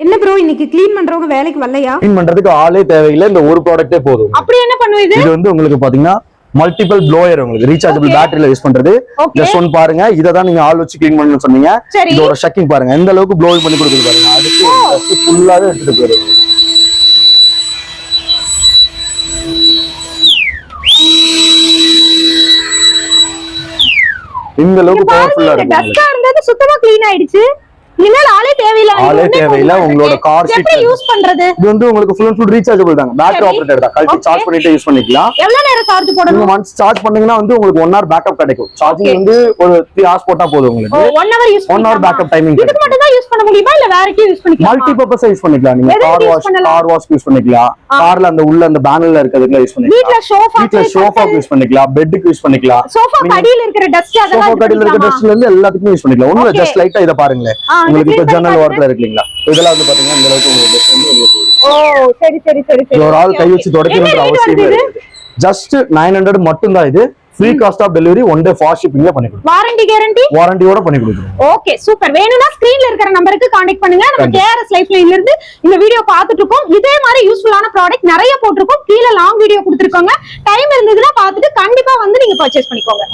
என்ன ப்ரோ இன்னைக்கு க்ளீன் பண்றவங்க வேலைக்கு வரலையா? க்ளீன் பண்றதுக்கு ஆளே தேவையில்லை, இந்த ஒரு ப்ராடக்ட்டே போதும். அப்படி என்ன பண்ணுவீங்க? இது வந்து உங்களுக்கு பாத்தீங்கன்னா மல்டிபிள் ப்ளோயர், உங்களுக்கு ரீசார்ஜபிள் பேட்டரியில யூஸ் பண்றது. ஜஸ்ட் ஒன் பாருங்க, இத தான் நீங்க ஆள் வச்சு க்ளீன் பண்ணணும்னு சொன்னீங்க. இதோட ஷக்கிங் பாருங்க, எந்த அளவுக்கு ப்ளோயிங் பண்ணி கொடுக்குது பாருங்க. அதுக்கு ஜஸ்ட் ஃபுல்லாவே எடுத்துட்டு போயிடும். இந்த அளவுக்கு பவர்ஃபுல்லா இருக்கு. டஸ்டா இருந்தது சுத்தமா க்ளீன் ஆயிடுச்சு. இனிமேல் ஆளே தேவையில்லை. உங்களோட கார் சீட் எப்படி யூஸ் பண்றது? இது வந்து உங்களுக்கு ஃபுல் அண்ட் ஃபுல் ரீசார்ஜபிள் தாங்க. பேட்டரி ஆபரேட்டர் தான். கழட்டி சார்ஜ் பண்ணிட்டு யூஸ் பண்ணிக்கலாம். எவ்வளவு நேரம் சார்ஜ் போடணும்? நீங்க ஒன்ஸ் சார்ஜ் பண்ணீங்கன்னா வந்து உங்களுக்கு 1 hour பேக்கப் கிடைக்கும். சார்ஜிங் வந்து ஒரு 3 hours போட்டா போதும் உங்களுக்கு. 1 hour use 1 hour backup timing. இதுக்கு மட்டும் தான் யூஸ் பண்ண முடியுமா இல்ல வேற எதுக்கு யூஸ் பண்ணிக்கலாம்? மல்டி பர்பஸா யூஸ் பண்ணிக்கலாம். நீங்க கார் வாஷ் யூஸ் பண்ணிக்கலாம். கார்ல அந்த உள்ள அந்த பேனல்ல இருக்கிறதுக்கு யூஸ் பண்ணிக்கலாம். வீட்ல சோஃபா யூஸ் பண்ணிக்கலாம். பெட்டுக்கு யூஸ் பண்ணிக்கலாம். சோஃபா கடியில இருக்கிற டஸ்ட் அதெல்லாம் சோஃபா கடியில இருக்கிற டஸ்ட்ல இருந்து எல்லாத்துக்கும் யூஸ் பண்ணிக்கலாம். ஒண்ணுல ஜஸ்ட் லைட்டா இத பாருங்களே. உங்களுக்கு இப்ப ஜன்னல் ஓரத்துல இருக்குங்களா, இதெல்லாம் வந்து பாத்தீங்கன்னா இந்த அளவுக்கு உங்களுக்கு டஸ்ட் வந்து வெளிய போகுது. ஓ சரி. ஒரு ஆள் கை வச்சு துடைக்கணும்ன்ற அவசியம் இல்லை. ஜஸ்ட் 900 மட்டும் தான். இது free cost of delivery, 1 day fast ஷிப்பிங்ல பண்ணி கொடுப்போம். வாரண்டியோட பண்ணி கொடுக்குறோம். Okay super. வேணும்னா ஸ்கிரீன்ல இருக்கிற நம்பருக்கு கான்டாக்ட் பண்ணுங்க. நம்ம கேஆர்எஸ் லைஃப் லைன்ல இருந்து இந்த வீடியோ பார்த்துட்டு இருக்கோம். இதே மாதிரி யூஸ்ஃபுல்லான ப்ராடக்ட் நிறைய போட்டுருக்கோம். கீழ லாங் வீடியோ கொடுத்துருக்கோங்க. டைம் இருந்ததுன்னா பார்த்துட்டு கண்டிப்பா வந்து நீங்க பர்ச்சேஸ் பண்ணிக்கோங்க.